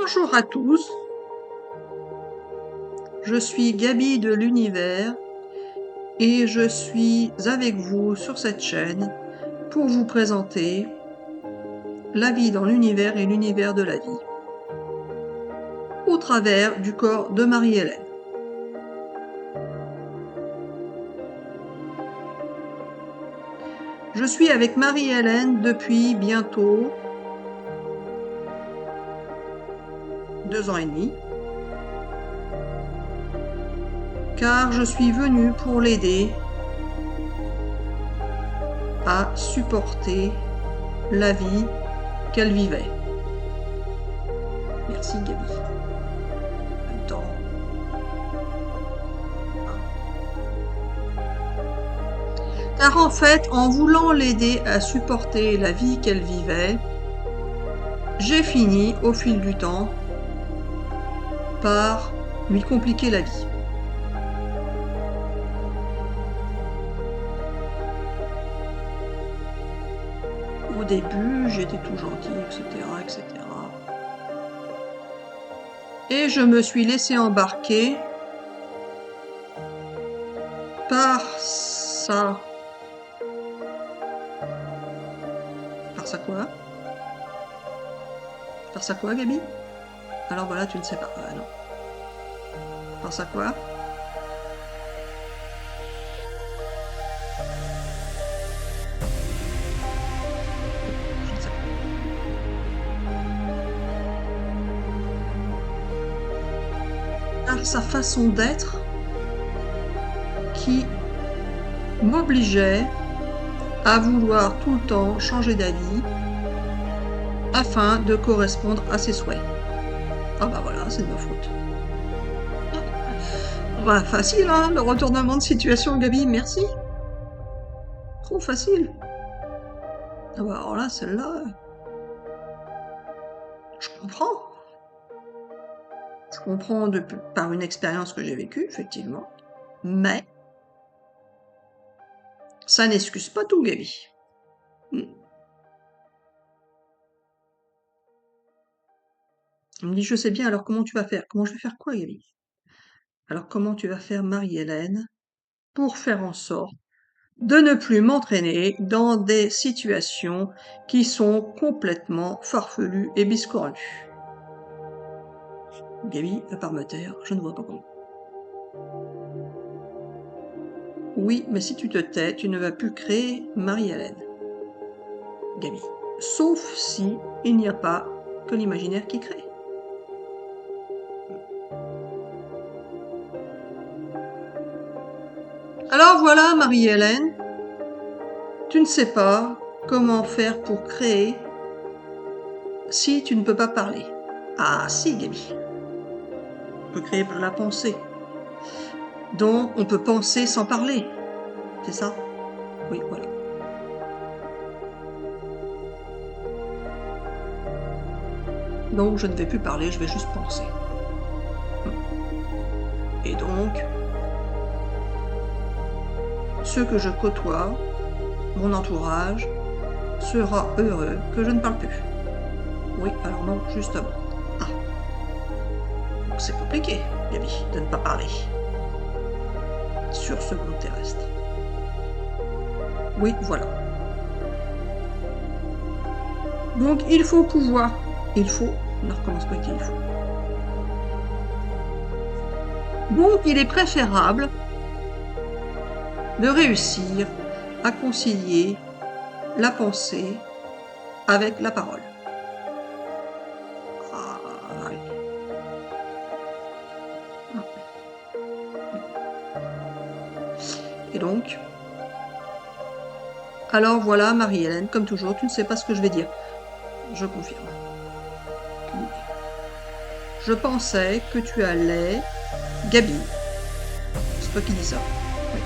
Bonjour à tous, je suis Gaby de l'Univers et je suis avec vous sur cette chaîne pour vous présenter la vie dans l'univers et l'univers de la vie au travers du corps de Marie-Hélène. Je suis avec Marie-Hélène depuis bientôt 2 ans et demi, car je suis venue pour l'aider à supporter la vie qu'elle vivait. Merci Gaby. En même temps. Car en fait, en voulant l'aider à supporter la vie qu'elle vivait, j'ai fini, au fil du temps, par lui compliquer la vie. Au début, j'étais tout gentil, etc., etc. Et je me suis laissé embarquer par ça. Par ça quoi? Par ça quoi, Gaby? Alors voilà, tu ne sais pas. Non. Par ça quoi? Je ne sais pas. Par sa façon d'être qui m'obligeait à vouloir tout le temps changer d'avis afin de correspondre à ses souhaits. Ah bah voilà, c'est de ma faute. Bah facile, hein, le retournement de situation, Gaby, merci. Trop facile. Ah bah alors là, celle-là, je comprends. Je comprends par une expérience que j'ai vécue, effectivement. Mais ça n'excuse pas tout, Gaby. Il me dit, je sais bien, alors comment tu vas faire? Comment je vais faire quoi, Gaby? Alors comment tu vas faire, Marie-Hélène, pour faire en sorte de ne plus m'entraîner dans des situations qui sont complètement farfelues et biscornues? Gaby, à part me taire, je ne vois pas comment. Oui, mais si tu te tais, tu ne vas plus créer Marie-Hélène. Gaby. Sauf si il n'y a pas que l'imaginaire qui crée. Alors voilà, Marie-Hélène, tu ne sais pas comment faire pour créer si tu ne peux pas parler. Ah si, Gaby. On peut créer par la pensée. Donc, on peut penser sans parler. C'est ça? Oui, voilà. Donc, je ne vais plus parler, je vais juste penser. Et donc, ceux que je côtoie, mon entourage, sera heureux que je ne parle plus. Oui, alors non, justement. Ah. Donc c'est compliqué, Gaby, de ne pas parler sur ce globe terrestre. Oui, voilà. Donc il faut pouvoir. Il faut. On ne recommence pas avec il faut. Donc il est préférable de réussir à concilier la pensée avec la parole. Ah, oui. Et donc, alors voilà, Marie-Hélène, comme toujours, tu ne sais pas ce que je vais dire. Je confirme. Je pensais que tu allais... Gaby, c'est toi qui dis ça. Oui.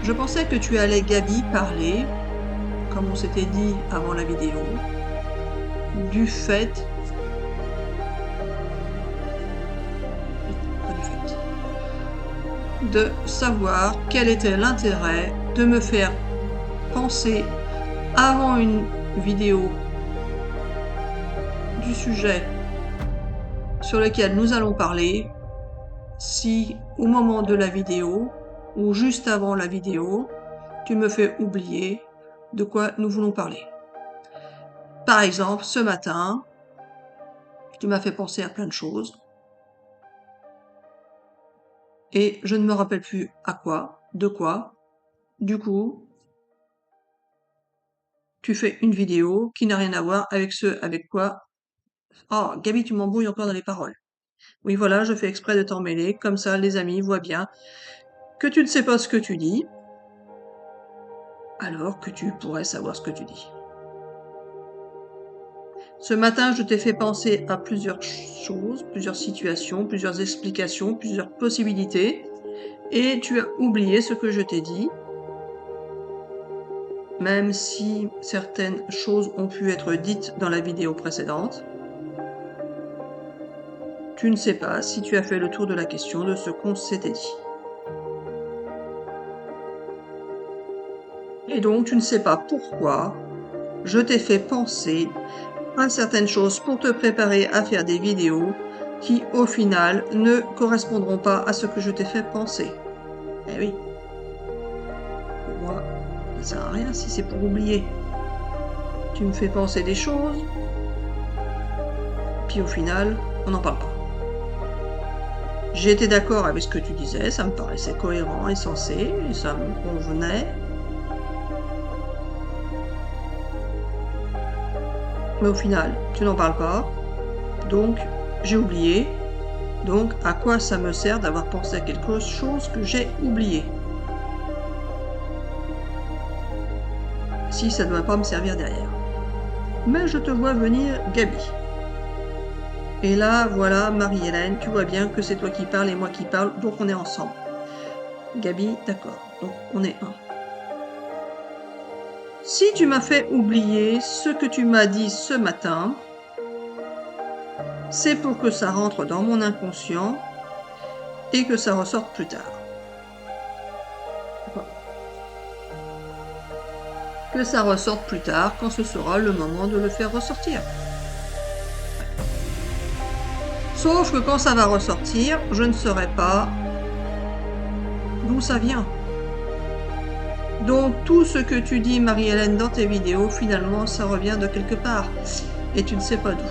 Je pensais que tu allais, Gaby, parler, comme on s'était dit avant la vidéo, du fait... Pas du fait. De savoir quel était l'intérêt de me faire penser avant une vidéo du sujet sur lesquels nous allons parler si au moment de la vidéo ou juste avant la vidéo, tu me fais oublier de quoi nous voulons parler. Par exemple, ce matin, tu m'as fait penser à plein de choses et je ne me rappelle plus à quoi, de quoi. Du coup, tu fais une vidéo qui n'a rien à voir avec ce avec quoi. Oh, Gabi, tu m'embrouilles encore dans les paroles. Oui, voilà, je fais exprès de t'en mêler, comme ça les amis voient bien que tu ne sais pas ce que tu dis, alors que tu pourrais savoir ce que tu dis. Ce matin, je t'ai fait penser à plusieurs choses, plusieurs situations, plusieurs explications, plusieurs possibilités, et tu as oublié ce que je t'ai dit, même si certaines choses ont pu être dites dans la vidéo précédente. Tu ne sais pas si tu as fait le tour de la question de ce qu'on s'était dit. Et donc, tu ne sais pas pourquoi je t'ai fait penser à certaines choses pour te préparer à faire des vidéos qui, au final, ne correspondront pas à ce que je t'ai fait penser. Eh oui. Pour moi, ça ne sert à rien si c'est pour oublier. Tu me fais penser des choses, puis au final, on n'en parle pas. J'ai été d'accord avec ce que tu disais, ça me paraissait cohérent et sensé, et ça me convenait. Mais au final, tu n'en parles pas, donc j'ai oublié. Donc, à quoi ça me sert d'avoir pensé à quelque chose que j'ai oublié? Si ça ne doit pas me servir derrière. Mais je te vois venir, Gabi. Et là, voilà, Marie-Hélène, tu vois bien que c'est toi qui parles et moi qui parle, donc on est ensemble. Gabi, d'accord, donc on est un. Si tu m'as fait oublier ce que tu m'as dit ce matin, c'est pour que ça rentre dans mon inconscient et que ça ressorte plus tard. Que ça ressorte plus tard quand ce sera le moment de le faire ressortir. Sauf que quand ça va ressortir, je ne saurai pas d'où ça vient. Donc tout ce que tu dis, Marie-Hélène, dans tes vidéos, finalement, ça revient de quelque part. Et tu ne sais pas d'où.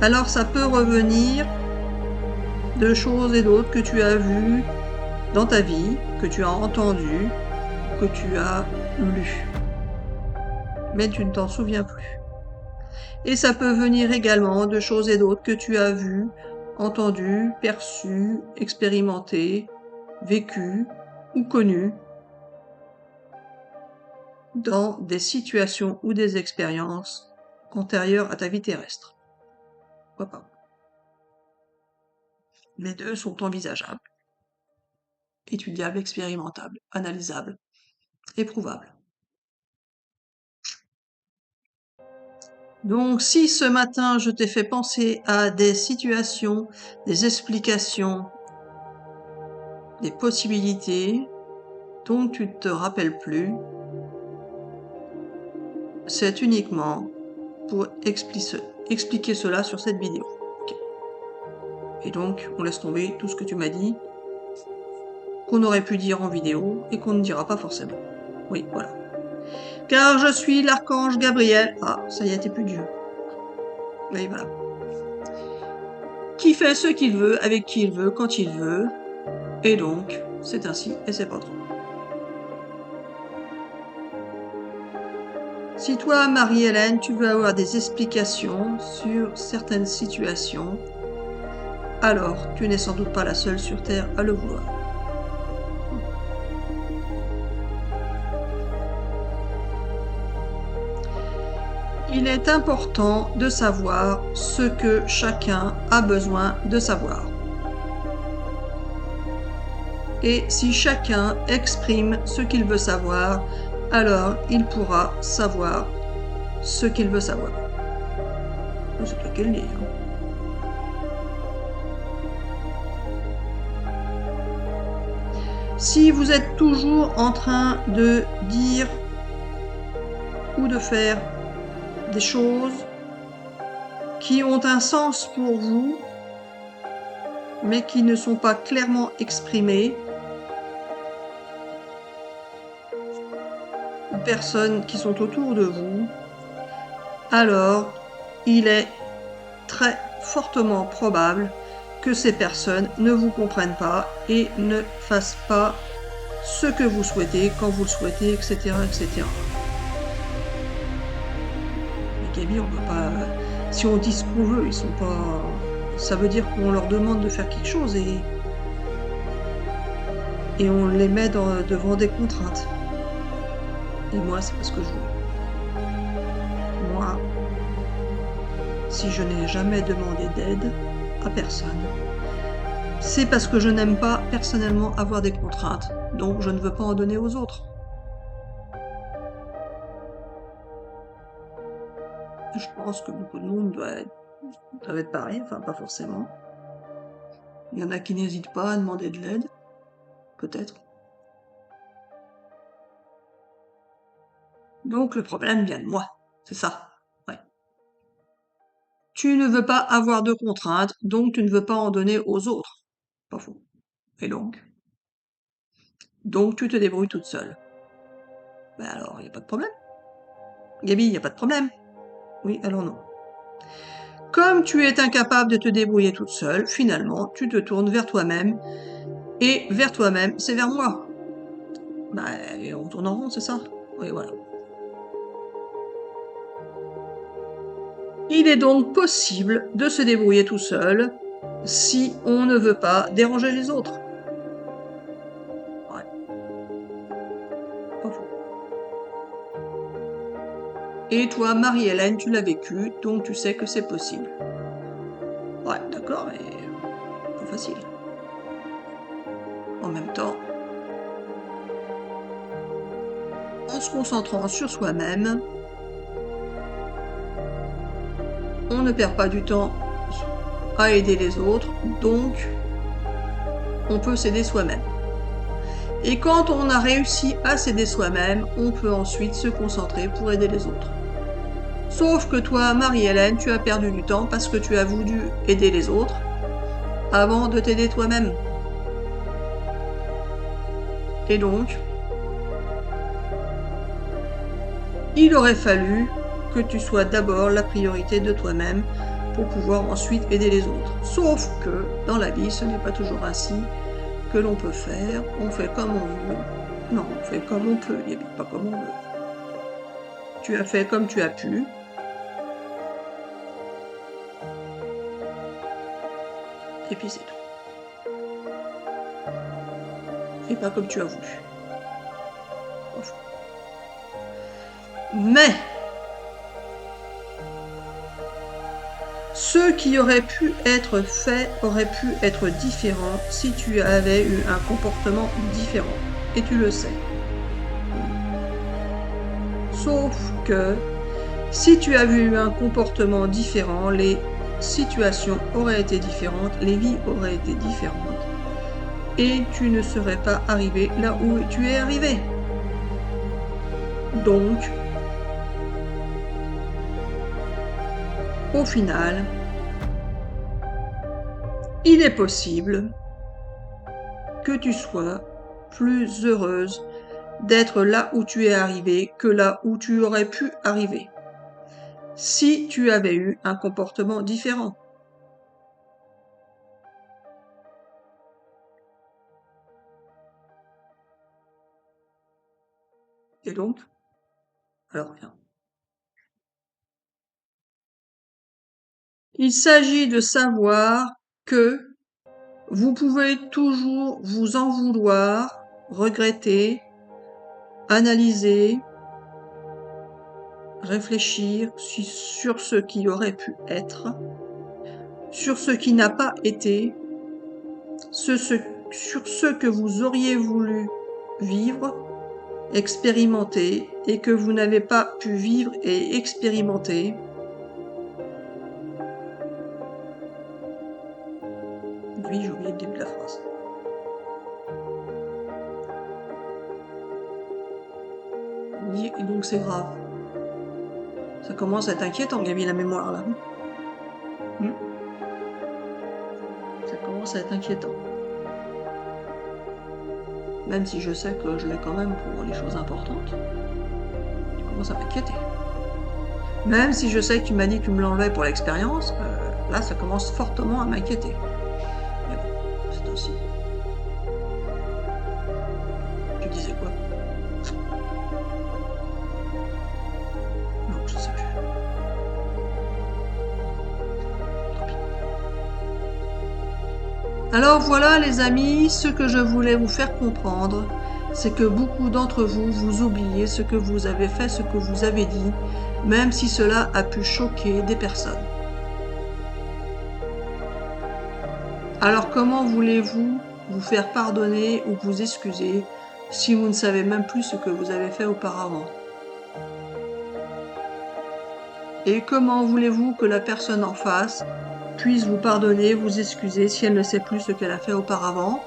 Alors ça peut revenir de choses et d'autres que tu as vues dans ta vie, que tu as entendues, que tu as lues. Mais tu ne t'en souviens plus. Et ça peut venir également de choses et d'autres que tu as vues, entendues, perçues, expérimentées, vécues ou connues dans des situations ou des expériences antérieures à ta vie terrestre. Pourquoi pas? Les deux sont envisageables, étudiables, expérimentables, analysables, éprouvables. Donc si ce matin je t'ai fait penser à des situations, des explications, des possibilités dont tu ne te rappelles plus, c'est uniquement pour expliquer cela sur cette vidéo. Okay. Et donc on laisse tomber tout ce que tu m'as dit, qu'on aurait pu dire en vidéo et qu'on ne dira pas forcément. Oui, voilà. Car je suis l'archange Gabriel. Ah, ça y est, t'es plus Dieu. Oui, voilà. Qui fait ce qu'il veut, avec qui il veut, quand il veut. Et donc, c'est ainsi et c'est pas trop. Si toi, Marie-Hélène, tu veux avoir des explications sur certaines situations, alors tu n'es sans doute pas la seule sur Terre à le vouloir. Il est important de savoir ce que chacun a besoin de savoir. Et si chacun exprime ce qu'il veut savoir, alors il pourra savoir ce qu'il veut savoir. C'est toi qui le dis. Si vous êtes toujours en train de dire ou de faire des choses qui ont un sens pour vous, mais qui ne sont pas clairement exprimés. Personnes qui sont autour de vous, alors il est très fortement probable que ces personnes ne vous comprennent pas et ne fassent pas ce que vous souhaitez, quand vous le souhaitez, etc. etc. Mais Gaby, on peut pas. Si on dit ce qu'on veut, ils sont pas. Ça veut dire qu'on leur demande de faire quelque chose et on les met devant des contraintes. Et moi, c'est pas ce que je veux. Moi, si je n'ai jamais demandé d'aide à personne, c'est parce que je n'aime pas personnellement avoir des contraintes, donc je ne veux pas en donner aux autres. Je pense que beaucoup de monde doit être pareil, enfin pas forcément. Il y en a qui n'hésitent pas à demander de l'aide, peut-être. Donc le problème vient de moi, c'est ça. Ouais. Tu ne veux pas avoir de contraintes, donc tu ne veux pas en donner aux autres. Pas faux. Et donc? Donc tu te débrouilles toute seule. Ben alors, il n'y a pas de problème. Gaby, il n'y a pas de problème. Oui, alors non. Comme tu es incapable de te débrouiller toute seule, finalement, tu te tournes vers toi-même. Et vers toi-même, c'est vers moi. Bah, on tourne en rond, c'est ça? Oui, voilà. Il est donc possible de se débrouiller tout seul si on ne veut pas déranger les autres. Ouais. Pas faux. Et toi, Marie-Hélène, tu l'as vécu, donc tu sais que c'est possible. Ouais, d'accord, mais pas facile. En même temps, en se concentrant sur soi-même, on ne perd pas du temps à aider les autres, donc on peut s'aider soi-même. Et quand on a réussi à s'aider soi-même, on peut ensuite se concentrer pour aider les autres. Sauf que toi, Marie-Hélène, tu as perdu du temps parce que tu as voulu aider les autres avant de t'aider toi-même. Et donc, il aurait fallu que tu sois d'abord la priorité de toi-même pour pouvoir ensuite aider les autres. Sauf que dans la vie, ce n'est pas toujours ainsi que l'on peut faire. On fait comme on veut. Non, on fait comme on peut, Gaby, pas comme on veut. Tu as fait comme tu as pu. Et puis c'est tout. Et pas comme tu as voulu. Enfin. Mais ce qui aurait pu être fait aurait pu être différent si tu avais eu un comportement différent. Et tu le sais. Sauf que si tu avais eu un comportement différent, les situations auraient été différentes, les vies auraient été différentes. Et tu ne serais pas arrivé là où tu es arrivé. Donc, au final, il est possible que tu sois plus heureuse d'être là où tu es arrivé que là où tu aurais pu arriver, si tu avais eu un comportement différent. Et donc, alors rien. Il s'agit de savoir que vous pouvez toujours vous en vouloir, regretter, analyser, réfléchir sur ce qui aurait pu être, sur ce qui n'a pas été, sur ce que vous auriez voulu vivre, expérimenter et que vous n'avez pas pu vivre et expérimenter. Oui, j'ai oublié le début de la phrase. Et donc c'est grave. Ça commence à être inquiétant, Gaby, la mémoire là. Hmm. Ça commence à être inquiétant. Même si je sais que je l'ai quand même pour les choses importantes, tu commences à m'inquiéter. Même si je sais que tu m'as dit que tu me l'enlevais pour l'expérience, là ça commence fortement à m'inquiéter. Mais bon, c'est ainsi. Tu disais quoi? Non, je sais plus. Tant pis. Alors voilà les amis, ce que je voulais vous faire comprendre, c'est que beaucoup d'entre vous, vous oubliez ce que vous avez fait, ce que vous avez dit, même si cela a pu choquer des personnes. Alors comment voulez-vous vous faire pardonner ou vous excuser si vous ne savez même plus ce que vous avez fait auparavant? Et comment voulez-vous que la personne en face puisse vous pardonner, vous excuser si elle ne sait plus ce qu'elle a fait auparavant?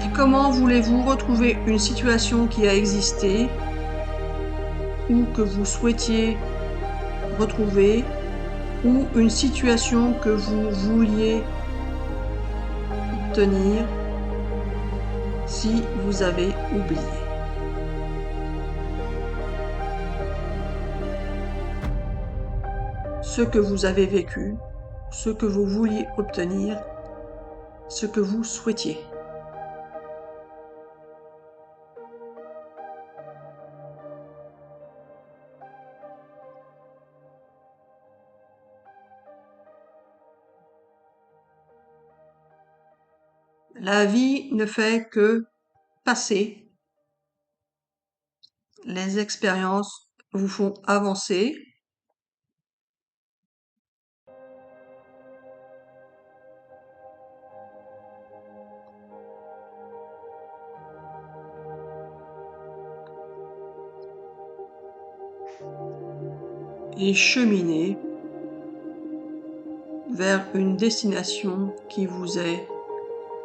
Et comment voulez-vous retrouver une situation qui a existé ou que vous souhaitiez retrouver ou une situation que vous vouliez obtenir si vous avez oublié? Ce que vous avez vécu, ce que vous vouliez obtenir, ce que vous souhaitiez. La vie ne fait que passer. Les expériences vous font avancer. Et cheminer vers une destination qui vous est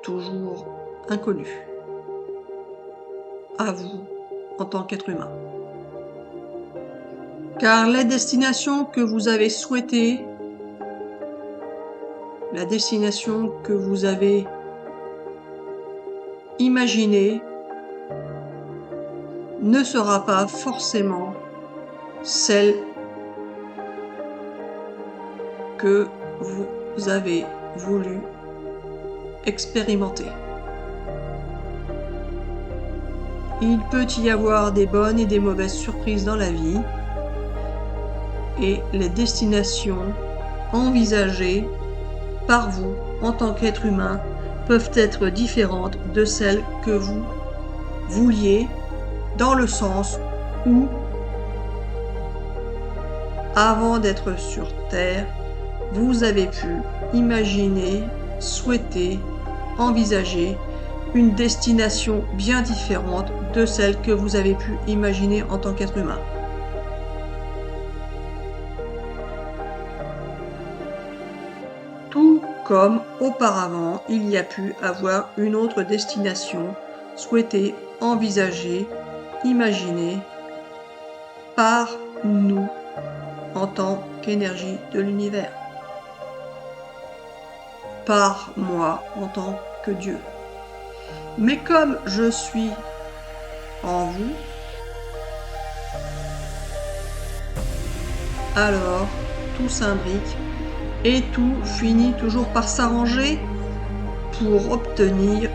toujours inconnue, à vous en tant qu'être humain. Car la destination que vous avez souhaitée, la destination que vous avez imaginée, ne sera pas forcément celle que vous avez voulu expérimenter. Il peut y avoir des bonnes et des mauvaises surprises dans la vie, et les destinations envisagées par vous en tant qu'être humain peuvent être différentes de celles que vous vouliez, dans le sens où, avant d'être sur Terre, vous avez pu imaginer, souhaiter, envisager une destination bien différente de celle que vous avez pu imaginer en tant qu'être humain. Tout comme auparavant, il y a pu avoir une autre destination souhaitée, envisagée, imaginée par nous en tant qu'énergie de l'univers, par moi en tant que Dieu. Mais comme je suis en vous, alors tout s'imbrique et tout finit toujours par s'arranger pour obtenir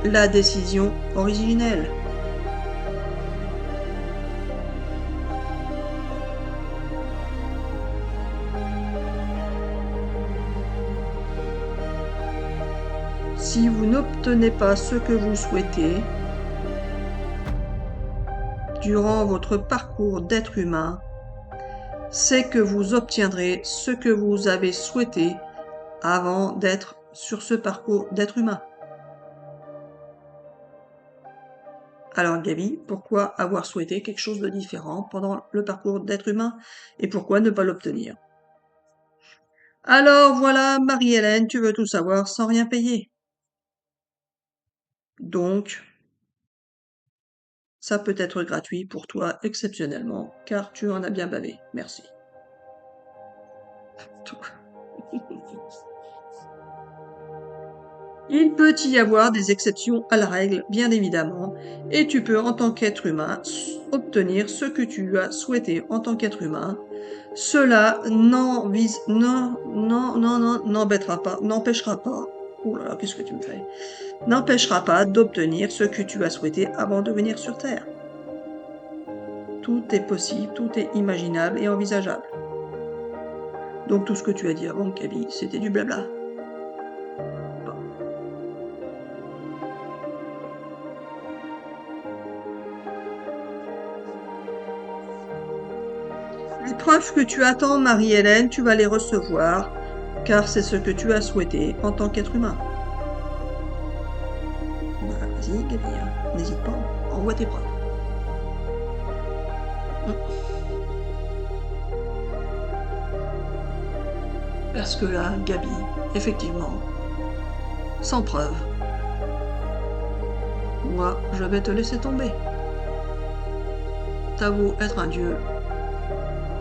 la décision originelle. Si vous n'obtenez pas ce que vous souhaitez durant votre parcours d'être humain, c'est que vous obtiendrez ce que vous avez souhaité avant d'être sur ce parcours d'être humain. Alors Gaby, pourquoi avoir souhaité quelque chose de différent pendant le parcours d'être humain et pourquoi ne pas l'obtenir? Alors voilà, Marie-Hélène, tu veux tout savoir sans rien payer. Donc, ça peut être gratuit pour toi exceptionnellement, car tu en as bien bavé. Merci. Tout. Il peut y avoir des exceptions à la règle, bien évidemment, et tu peux, en tant qu'être humain, obtenir ce que tu as souhaité en tant qu'être humain. Cela n'empêchera pas, oh là là, qu'est-ce que tu me fais? N'empêchera pas d'obtenir ce que tu as souhaité avant de venir sur Terre. Tout est possible, tout est imaginable et envisageable. Donc tout ce que tu as dit avant, Gabi, c'était du blabla. Bon. Les preuves que tu attends, Marie-Hélène, tu vas les recevoir, car c'est ce que tu as souhaité en tant qu'être humain. Bah, vas-y, Gabi, hein. N'hésite pas, envoie tes preuves. Parce que là, Gabi, effectivement, sans preuve, moi, je vais te laisser tomber. T'as beau être un dieu,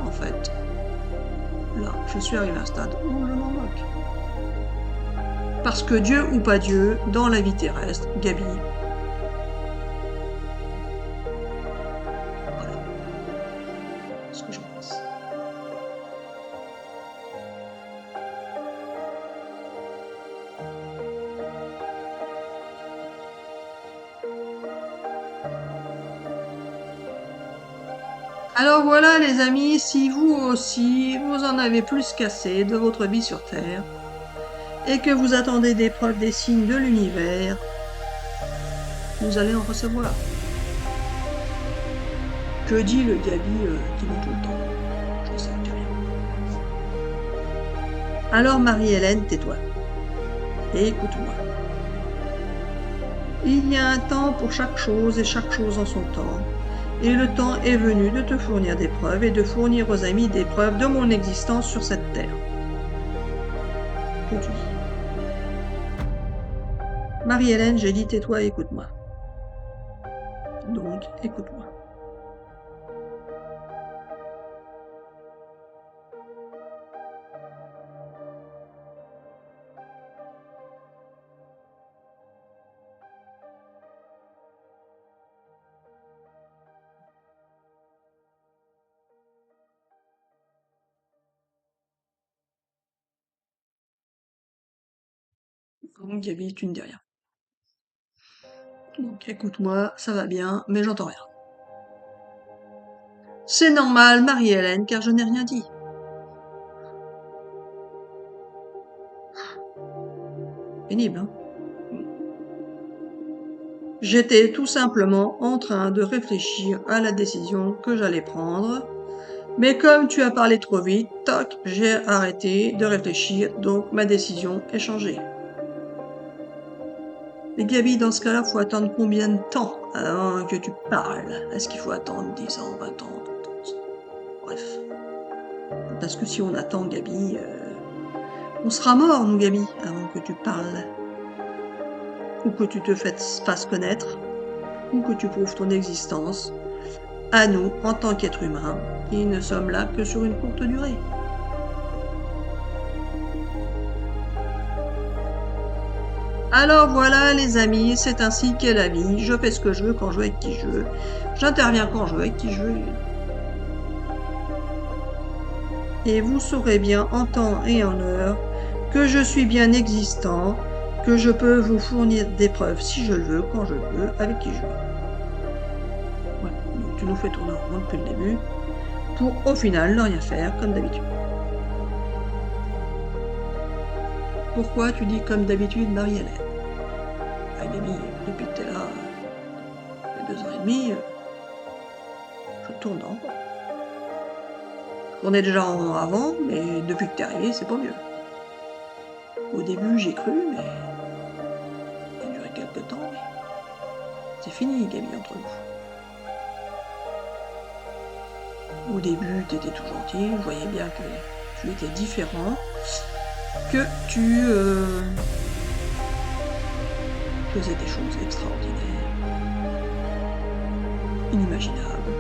en fait, là, je suis arrivé à un stade où je m'en moque. Parce que Dieu ou pas Dieu, dans la vie terrestre, Gabi, voilà ce que j'en pense. Alors voilà les amis, si vous aussi, vous en avez plus qu'assez de votre vie sur Terre, et que vous attendez des preuves des signes de l'univers, vous allez en recevoir. Que dit le Gabi qui ment tout le temps? Je sais rien. Alors Marie-Hélène, tais-toi. Et écoute-moi. Il y a un temps pour chaque chose et chaque chose en son temps. Et le temps est venu de te fournir des preuves et de fournir aux amis des preuves de mon existence sur cette terre. Que tu dis? Marie-Hélène, j'ai dit tais-toi et écoute-moi. Donc, écoute-moi. Donc, Gabi, tu ne dis rien. Donc, écoute-moi, ça va bien, mais j'entends rien. C'est normal, Marie-Hélène, car je n'ai rien dit. Pénible, hein? J'étais tout simplement en train de réfléchir à la décision que j'allais prendre, mais comme tu as parlé trop vite, toc, j'ai arrêté de réfléchir, donc ma décision est changée. Mais Gabi, dans ce cas-là, faut attendre combien de temps avant que tu parles? Est-ce qu'il faut attendre 10 ans, 20 ans, 30 ans? Bref. Parce que si on attend, Gabi, on sera mort, nous, Gabi, avant que tu parles. Ou que tu te fasses connaître, ou que tu prouves ton existence à nous, en tant qu'êtres humains, qui ne sommes là que sur une courte durée. Alors voilà les amis, c'est ainsi qu'est la vie, je fais ce que je veux quand je veux avec qui je veux, j'interviens quand je veux avec qui je veux. Et vous saurez bien en temps et en heure que je suis bien existant, que je peux vous fournir des preuves si je le veux, quand je le veux, avec qui je veux. Voilà, donc tu nous fais tourner en rond depuis le début, pour au final ne rien faire comme d'habitude. Pourquoi tu dis comme d'habitude Marie-Hélène? Ah Gabi, depuis que t'es là, il y a 2 ans et demi, je tourne en rond. On est déjà en avant, mais depuis que t'es arrivé, c'est pas mieux. Au début, j'ai cru, mais ça a duré quelques temps, mais c'est fini, Gabi, entre nous. Au début, t'étais tout gentil, je voyais bien que tu étais différent, que tu faisais des choses extraordinaires, inimaginables.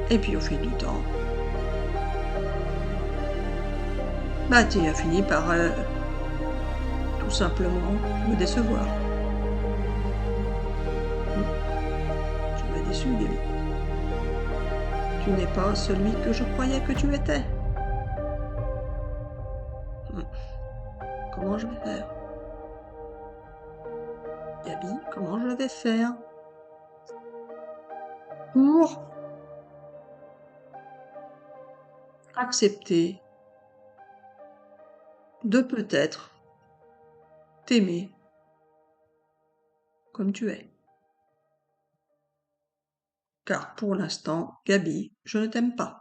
Et puis au fil du temps, tu as fini par tout simplement me décevoir. Tu m'as déçu, Gaby. Tu n'es pas celui que je croyais que tu étais. Comment je vais faire? Gaby, comment je vais faire pour accepter de peut-être t'aimer comme tu es? Car pour l'instant, Gaby, je ne t'aime pas.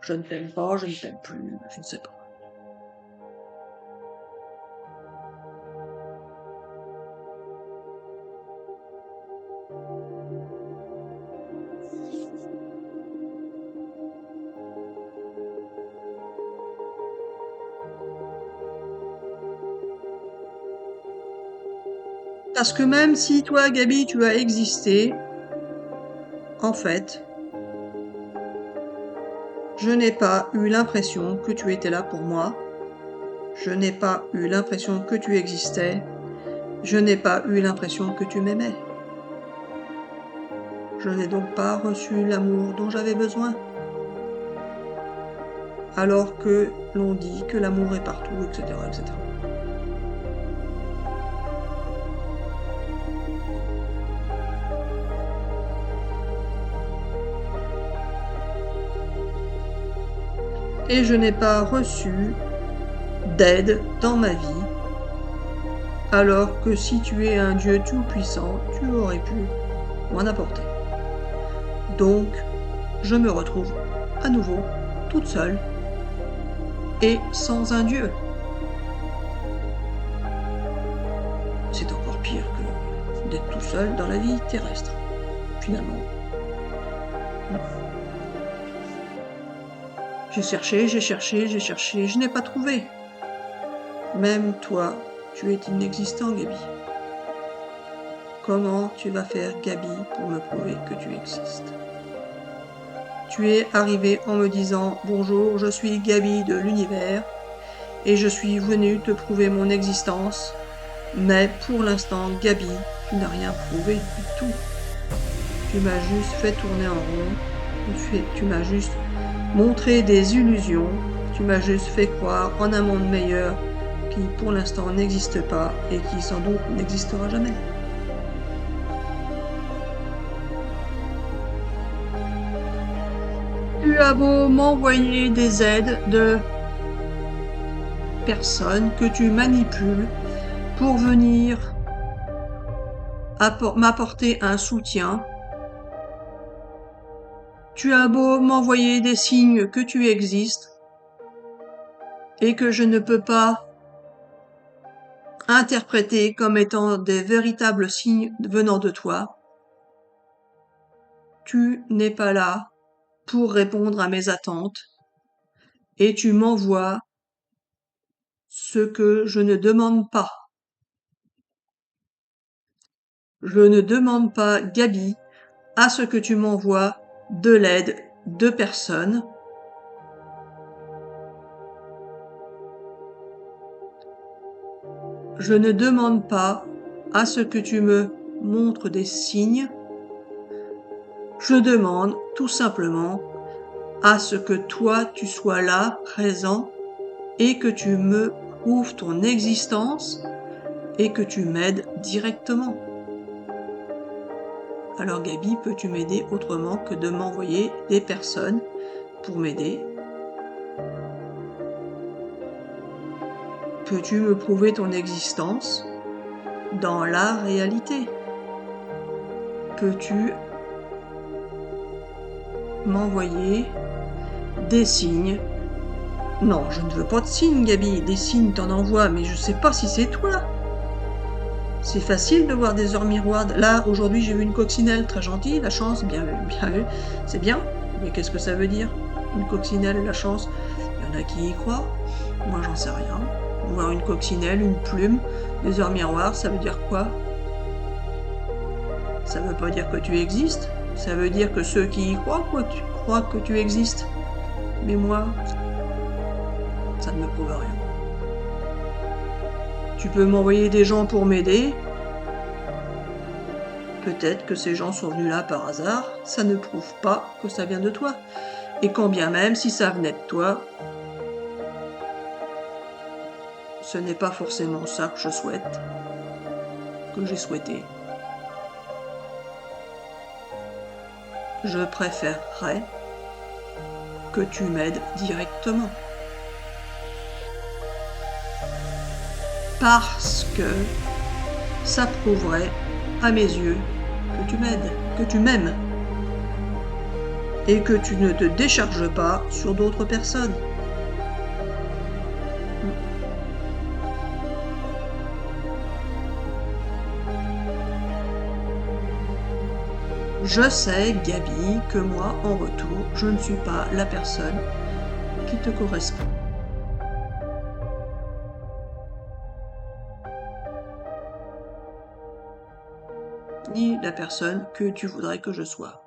Je ne t'aime pas, je ne t'aime plus, je ne sais pas. Parce que même si toi, Gaby, tu as existé, en fait, je n'ai pas eu l'impression que tu étais là pour moi. Je n'ai pas eu l'impression que tu existais. Je n'ai pas eu l'impression que tu m'aimais. Je n'ai donc pas reçu l'amour dont j'avais besoin. Alors que l'on dit que l'amour est partout, etc., etc. Et je n'ai pas reçu d'aide dans ma vie, alors que si tu es un Dieu tout-puissant, tu aurais pu m'en apporter. Donc, je me retrouve à nouveau toute seule et sans un Dieu. C'est encore pire que d'être tout seul dans la vie terrestre, finalement. J'ai cherché, je n'ai pas trouvé. Même toi, tu es inexistant, Gaby. Comment tu vas faire, Gaby, pour me prouver que tu existes? Tu es arrivé en me disant « Bonjour, je suis Gaby de l'univers et je suis venue te prouver mon existence. » Mais pour l'instant, Gaby, tu n'as rien prouvé du tout. Tu m'as juste fait tourner en rond. Tu m'as juste montré des illusions. Tu m'as juste fait croire en un monde meilleur qui pour l'instant n'existe pas et qui sans doute n'existera jamais. Tu as beau m'envoyer des aides de personnes que tu manipules pour venir m'apporter un soutien. Tu as beau m'envoyer des signes que tu existes et que je ne peux pas interpréter comme étant des véritables signes venant de toi. Tu n'es pas là pour répondre à mes attentes et tu m'envoies ce que je ne demande pas. Je ne demande pas, Gaby, à ce que tu m'envoies de l'aide de personnes. Je ne demande pas à ce que tu me montres des signes. Je demande tout simplement à ce que toi tu sois là, présent, et que tu me prouves ton existence et que tu m'aides directement. Alors Gaby, peux-tu m'aider autrement que de m'envoyer des personnes pour m'aider? Peux-tu me prouver ton existence dans la réalité? Peux-tu m'envoyer des signes? Non, je ne veux pas de signes, Gaby. Des signes, t'en envoies, mais je sais pas si c'est toi. C'est facile de voir des heures miroirs. Là, aujourd'hui, j'ai vu une coccinelle très gentille, la chance, bien vu, c'est bien. Mais qu'est-ce que ça veut dire? Une coccinelle et la chance? Il y en a qui y croient. Moi, j'en sais rien. Voir une coccinelle, une plume, des heures miroirs, ça veut dire quoi? Ça veut pas dire que tu existes. Ça veut dire que ceux qui y croient, quoi, tu crois que tu existes. Mais moi, ça ne me prouve rien. Tu peux m'envoyer des gens pour m'aider. Peut-être que ces gens sont venus là par hasard. Ça ne prouve pas que ça vient de toi. Et quand bien même, si ça venait de toi, ce n'est pas forcément ça que je souhaite, que j'ai souhaité. Je préférerais que tu m'aides directement. Parce que ça prouverait, à mes yeux, que tu m'aides, que tu m'aimes. Et que tu ne te décharges pas sur d'autres personnes. Je sais, Gaby, que moi, en retour, je ne suis pas la personne qui te correspond. Ni la personne que tu voudrais que je sois.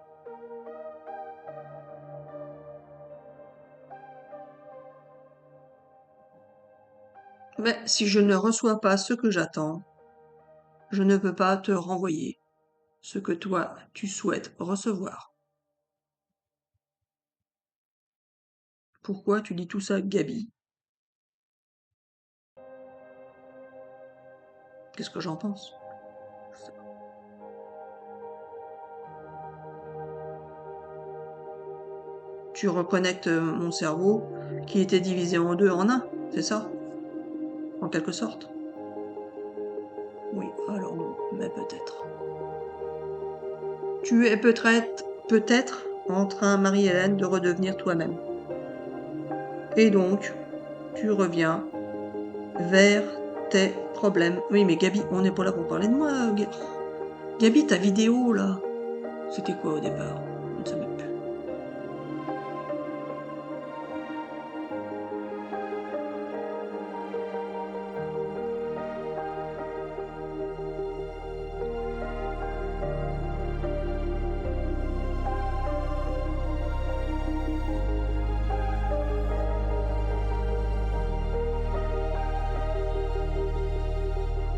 Mais si je ne reçois pas ce que j'attends, je ne peux pas te renvoyer ce que toi, tu souhaites recevoir. Pourquoi tu dis tout ça, Gaby? Qu'est-ce que j'en pense? Tu reconnectes mon cerveau qui était divisé en deux en un, c'est ça? En quelque sorte? Oui, alors non, mais peut-être. Tu es peut-être en train, Marie-Hélène, de redevenir toi-même. Et donc, tu reviens vers tes problèmes. Oui, mais Gaby, on n'est pas là pour parler de moi. Gaby, ta vidéo, là, c'était quoi au départ? Je ne sais même plus.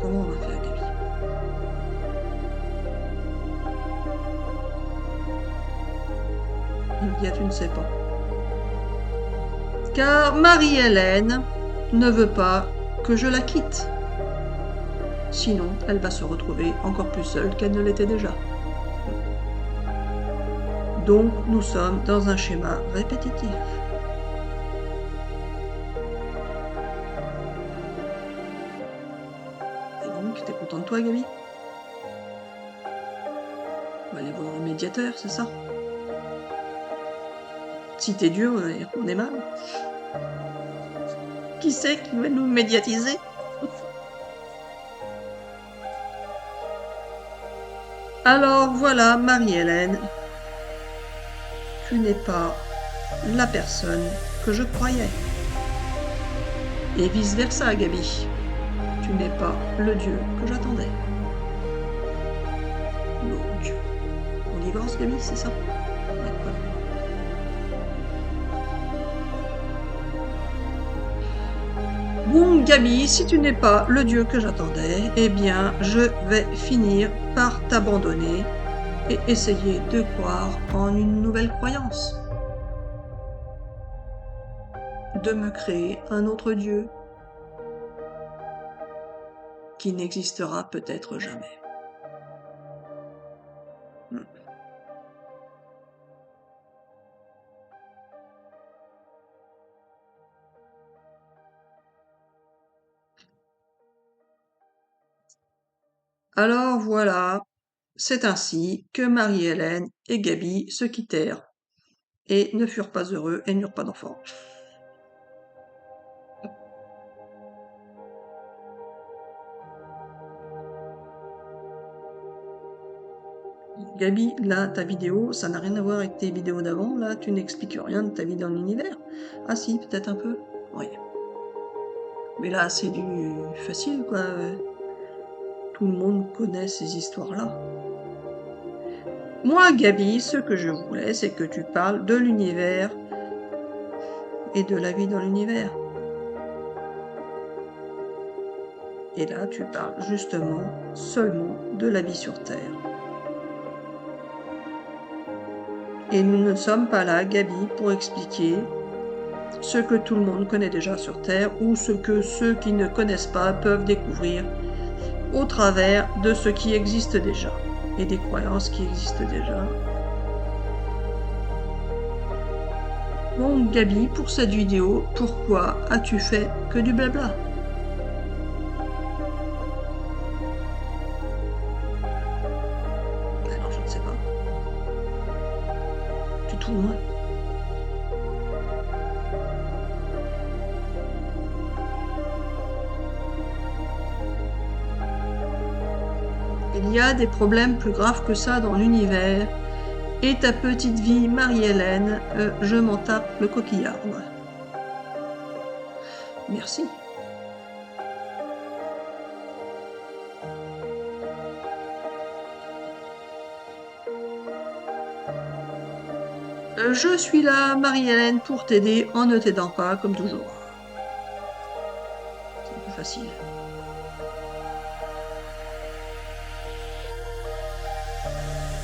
Comment on va faire, Gaby? Lydia, tu ne sais pas. Car Marie-Hélène ne veut pas que je la quitte. Sinon, elle va se retrouver encore plus seule qu'elle ne l'était déjà. Donc, nous sommes dans un schéma répétitif. Et donc, t'es content de toi, Gaby? On va aller voir un médiateur, c'est ça? Si t'es Dieu, on est mal. Qui c'est qui va nous médiatiser? Alors voilà, Marie-Hélène, tu n'es pas la personne que je croyais. Et vice-versa, Gaby. Tu n'es pas le Dieu que j'attendais. Donc, on divorce, Gaby, c'est ça? D'accord. Bon, Gaby, si tu n'es pas le Dieu que j'attendais, eh bien, je vais finir par t'abandonner et essayer de croire en une nouvelle croyance. De me créer un autre Dieu qui n'existera peut-être jamais. Hmm. Alors voilà, c'est ainsi que Marie-Hélène et Gaby se quittèrent et ne furent pas heureux et n'eurent pas d'enfants. Gabi, là, ta vidéo, ça n'a rien à voir avec tes vidéos d'avant. Là, tu n'expliques rien de ta vie dans l'univers. Ah si, peut-être un peu. Oui. Mais là, c'est du facile, quoi. Tout le monde connaît ces histoires-là. Moi, Gabi, ce que je voulais, c'est que tu parles de l'univers et de la vie dans l'univers. Et là, tu parles justement seulement de la vie sur Terre. Et nous ne sommes pas là, Gabi, pour expliquer ce que tout le monde connaît déjà sur Terre ou ce que ceux qui ne connaissent pas peuvent découvrir au travers de ce qui existe déjà et des croyances qui existent déjà. Bon, Gabi, pour cette vidéo, pourquoi as-tu fait que du blabla? Alors, je ne sais pas. Tu trouves moi? Il y a des problèmes plus graves que ça dans l'univers. Et ta petite vie, Marie-Hélène, je m'en tape le coquillard. Merci. Je suis là, Marie-Hélène, pour t'aider en ne t'aidant pas, comme toujours. C'est plus facile.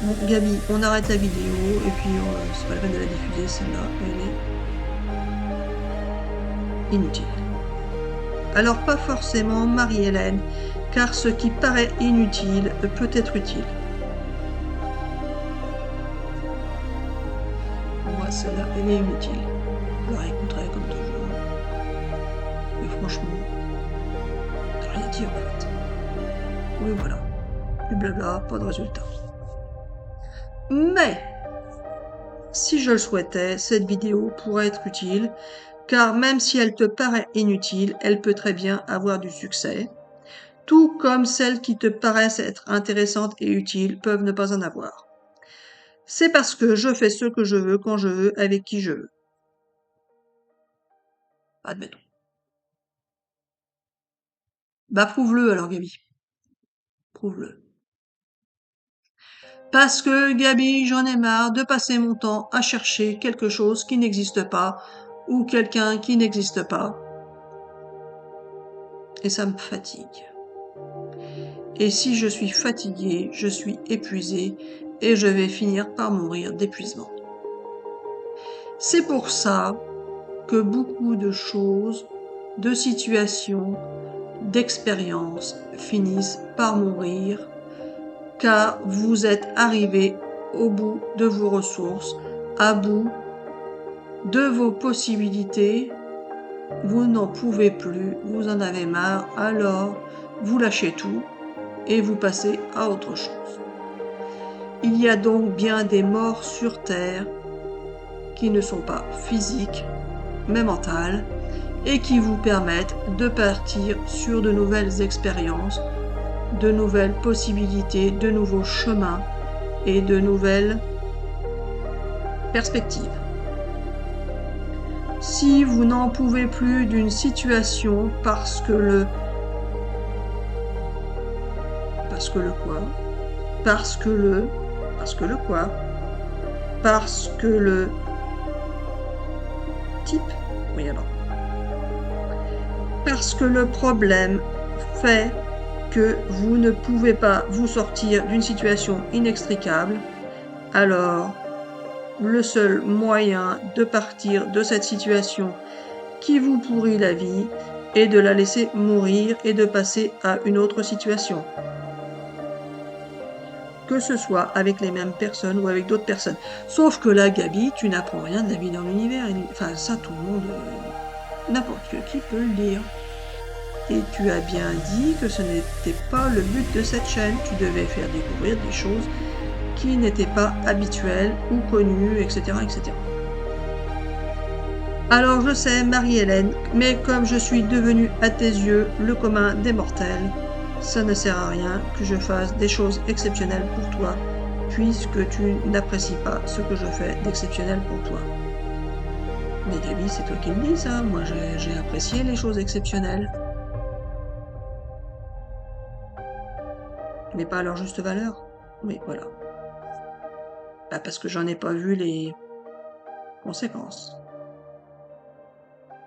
Bon, Gabi, on arrête la vidéo, et puis c'est pas la peine de la diffuser, celle-là, elle est inutile. Alors pas forcément Marie-Hélène, car ce qui paraît inutile peut être utile. Moi, celle-là, elle est inutile. Je la réécouterai comme toujours. Mais franchement, t'as rien dit en fait. Oui, voilà. Du blabla, pas de résultat. Mais, si je le souhaitais, cette vidéo pourrait être utile, car même si elle te paraît inutile, elle peut très bien avoir du succès, tout comme celles qui te paraissent être intéressantes et utiles peuvent ne pas en avoir. C'est parce que je fais ce que je veux, quand je veux, avec qui je veux. Admettons. Bah prouve-le alors, Gabi. Prouve-le. Parce que, Gabi, j'en ai marre de passer mon temps à chercher quelque chose qui n'existe pas, ou quelqu'un qui n'existe pas. Et ça me fatigue. Et si je suis fatiguée, je suis épuisée, et je vais finir par mourir d'épuisement. C'est pour ça que beaucoup de choses, de situations, d'expériences finissent par mourir, car vous êtes arrivé au bout de vos ressources, à bout de vos possibilités, vous n'en pouvez plus, vous en avez marre, alors vous lâchez tout et vous passez à autre chose. Il y a donc bien des morts sur Terre qui ne sont pas physiques, mais mentales, et qui vous permettent de partir sur de nouvelles expériences, de nouvelles possibilités, de nouveaux chemins et de nouvelles perspectives. Si vous n'en pouvez plus d'une situation parce que le type, oui alors. Parce que le problème fait que vous ne pouvez pas vous sortir d'une situation inextricable, alors le seul moyen de partir de cette situation qui vous pourrit la vie est de la laisser mourir et de passer à une autre situation. Que ce soit avec les mêmes personnes ou avec d'autres personnes. Sauf que là, Gabi, tu n'apprends rien de la vie dans l'univers. Enfin, ça, tout le monde, n'importe qui peut le dire. Et tu as bien dit que ce n'était pas le but de cette chaîne. Tu devais faire découvrir des choses qui n'étaient pas habituelles ou connues, etc., etc. Alors je sais, Marie-Hélène, mais comme je suis devenue à tes yeux le commun des mortels, ça ne sert à rien que je fasse des choses exceptionnelles pour toi puisque tu n'apprécies pas ce que je fais d'exceptionnel pour toi. Mais Gaby, c'est toi qui le dis ça, moi j'ai apprécié les choses exceptionnelles. Mais pas à leur juste valeur. Oui, voilà. Bah parce que j'en ai pas vu les conséquences.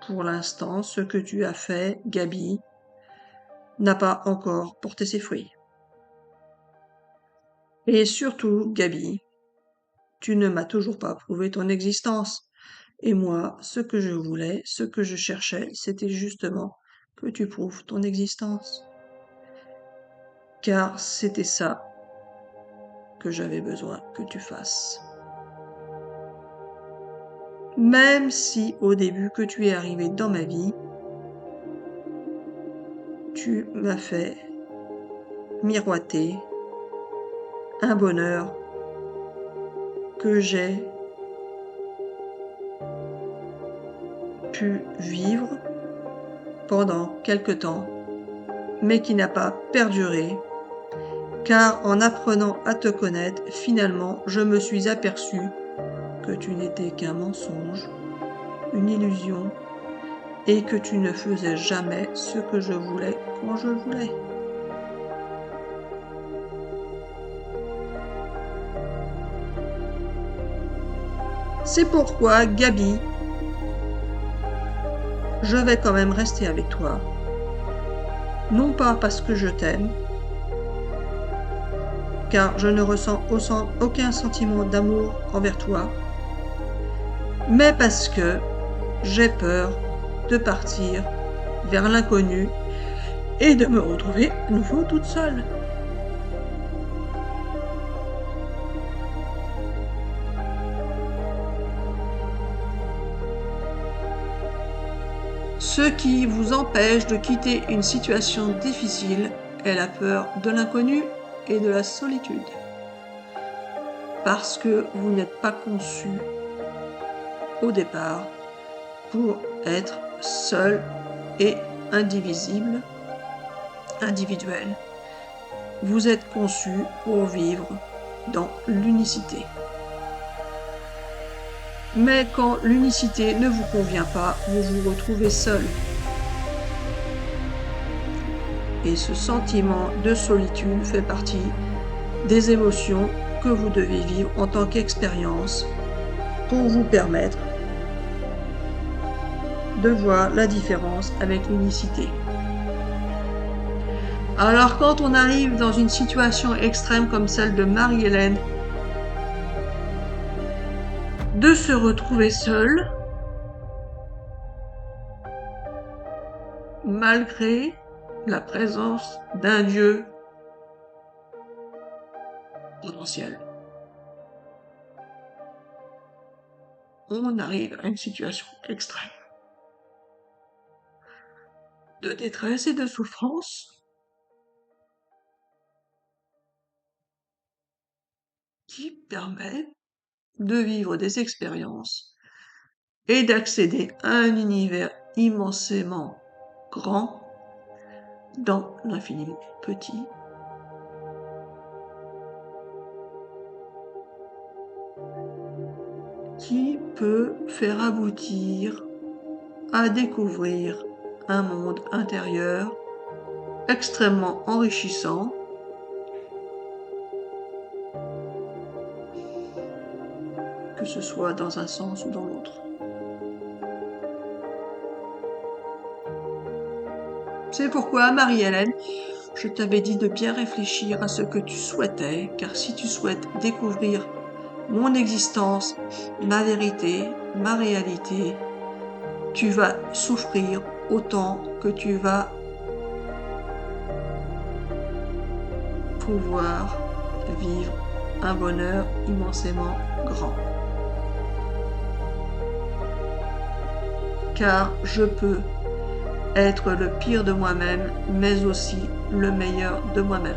Pour l'instant, ce que tu as fait, Gaby, n'a pas encore porté ses fruits. Et surtout, Gaby, tu ne m'as toujours pas prouvé ton existence. Et moi, ce que je voulais, ce que je cherchais, c'était justement que tu prouves ton existence. Car c'était ça que j'avais besoin que tu fasses. Même si au début que tu es arrivé dans ma vie, tu m'as fait miroiter un bonheur que j'ai pu vivre pendant quelque temps, mais qui n'a pas perduré, car en apprenant à te connaître, finalement, je me suis aperçu que tu n'étais qu'un mensonge, une illusion, et que tu ne faisais jamais ce que je voulais quand je voulais. C'est pourquoi, Gaby, je vais quand même rester avec toi. Non pas parce que je t'aime, car je ne ressens aucun sentiment d'amour envers toi, mais parce que j'ai peur de partir vers l'inconnu et de me retrouver à nouveau toute seule. Ce qui vous empêche de quitter une situation difficile est la peur de l'inconnu et de la solitude. Parce que vous n'êtes pas conçu au départ pour être seul et indivisible, individuel. Vous êtes conçu pour vivre dans l'unicité. Mais quand l'unicité ne vous convient pas, vous vous retrouvez seul. Et ce sentiment de solitude fait partie des émotions que vous devez vivre en tant qu'expérience pour vous permettre de voir la différence avec l'unicité. Alors quand on arrive dans une situation extrême comme celle de Marie-Hélène, de se retrouver seule, malgré la présence d'un Dieu potentiel. On arrive à une situation extrême de détresse et de souffrance qui permet de vivre des expériences et d'accéder à un univers immensément grand dans l'infiniment petit. Qui peut faire aboutir à découvrir un monde intérieur extrêmement enrichissant, que ce soit dans un sens ou dans l'autre. C'est pourquoi, Marie-Hélène, je t'avais dit de bien réfléchir à ce que tu souhaitais, car si tu souhaites découvrir mon existence, ma vérité, ma réalité, tu vas souffrir autant que tu vas pouvoir vivre un bonheur immensément grand. Car je peux être le pire de moi-même, mais aussi le meilleur de moi-même.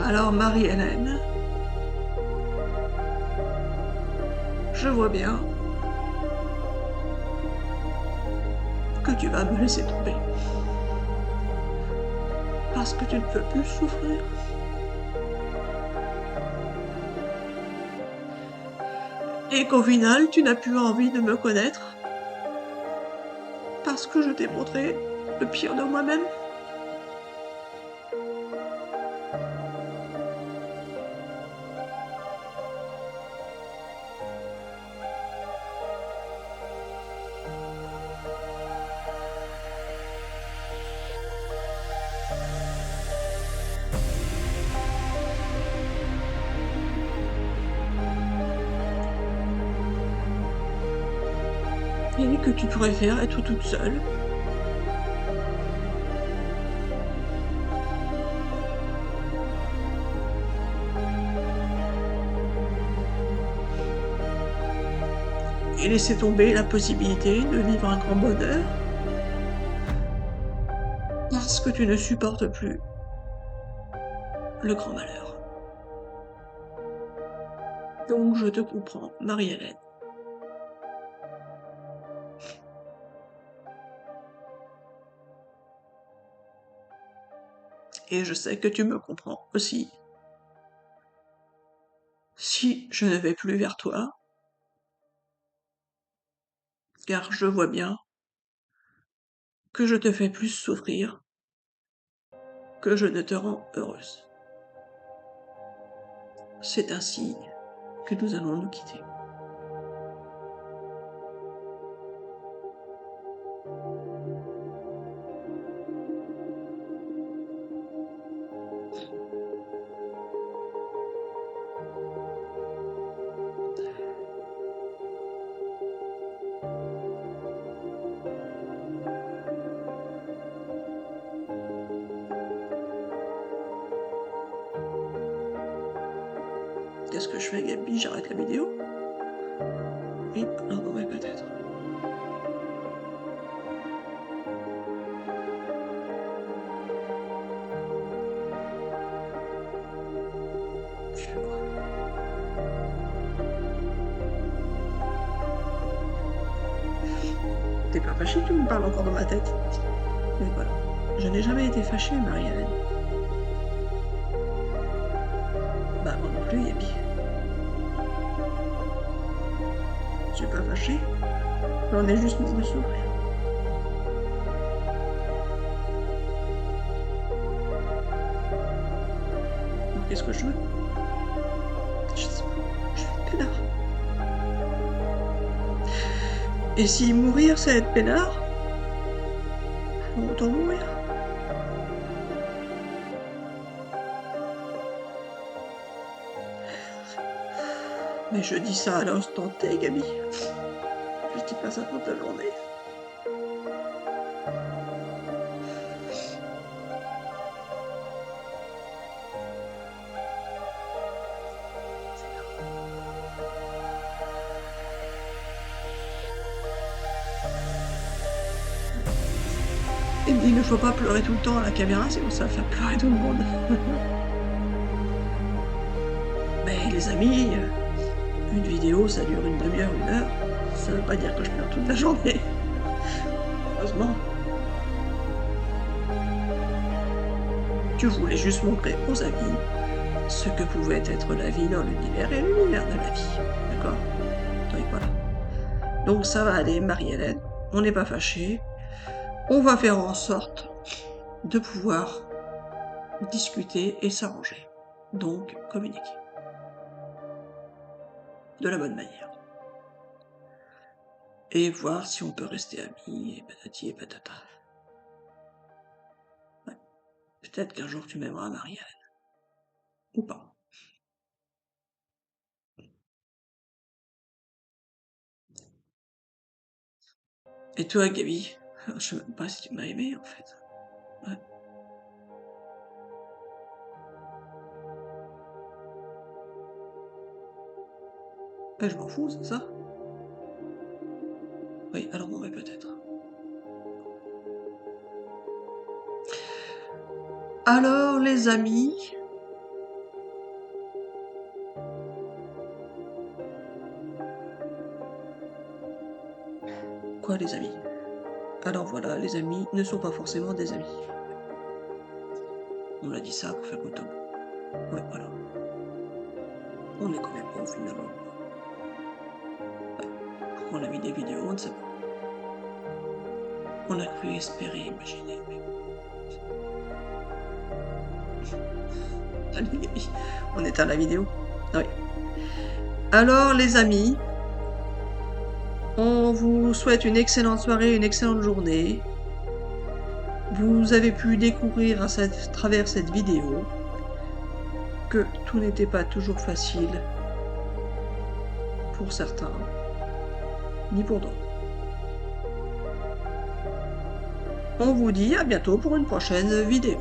Alors Marie-Hélène, je vois bien que tu vas me laisser tomber. Parce que tu ne peux plus souffrir. Et qu'au final, tu n'as plus envie de me connaître. Parce que je t'ai montré le pire de moi-même. Et que tu préfères être toute seule. Et laisser tomber la possibilité de vivre un grand bonheur. Parce que tu ne supportes plus le grand malheur. Donc je te comprends, Marie-Hélène. Et je sais que tu me comprends aussi. Si je ne vais plus vers toi, car je vois bien que je te fais plus souffrir que je ne te rends heureuse. C'est ainsi que nous allons nous quitter. Qu'est-ce que je fais, Gabi? J'arrête la vidéo? Oui, non, ouais, peut-être. Je vais voir. T'es pas fâchée, tu me parles encore dans ma tête. Mais voilà. Je n'ai jamais été fâchée, Marie-Hélène. Bah, moi non plus, Gabi. Je suis pas fâchée. J'en ai juste marre de souffrir. Donc, qu'est-ce que je veux? Je sais pas. Je veux être peinard. Et si mourir, c'est être peinard, autant mourir. Mais je dis ça à l'instant T, Gabi. Je dis pas ça toute la journée. Il me dit, il ne faut pas pleurer tout le temps à la caméra, sinon ça va faire pleurer tout le monde. Mais les amis, une vidéo, ça dure une demi-heure, 1 heure. Ça veut pas dire que je pleure toute la journée. Heureusement. Tu voulais juste montrer aux amis ce que pouvait être la vie dans l'univers et l'univers de la vie. D'accord? Donc voilà. Donc ça va aller, Marie-Hélène. On n'est pas fâchés. On va faire en sorte de pouvoir discuter et s'arranger. Donc, communiquer. De la bonne manière. Et voir si on peut rester amis, et patati et patata. Ouais. Peut-être qu'un jour tu m'aimeras, Marie-Hélène. Ou pas. Et toi, Gabi, je sais même pas si tu m'as aimé, en fait. Ouais. Je m'en fous, c'est ça? Oui, alors bon, mais peut-être. Alors, les amis... Quoi, les amis? Alors voilà, les amis ne sont pas forcément des amis. On a dit ça pour faire comme tout le monde. Ouais, voilà. On les connaît pas, finalement. Ouais. On a mis des vidéos, on ne sait pas. On a cru espérer, imaginer, mais allez, Gaby, on éteint la vidéo. Ah oui. Alors, les amis, on vous souhaite une excellente soirée, une excellente journée. Vous avez pu découvrir à travers cette vidéo que tout n'était pas toujours facile pour certains, ni pour d'autres. On vous dit à bientôt pour une prochaine vidéo.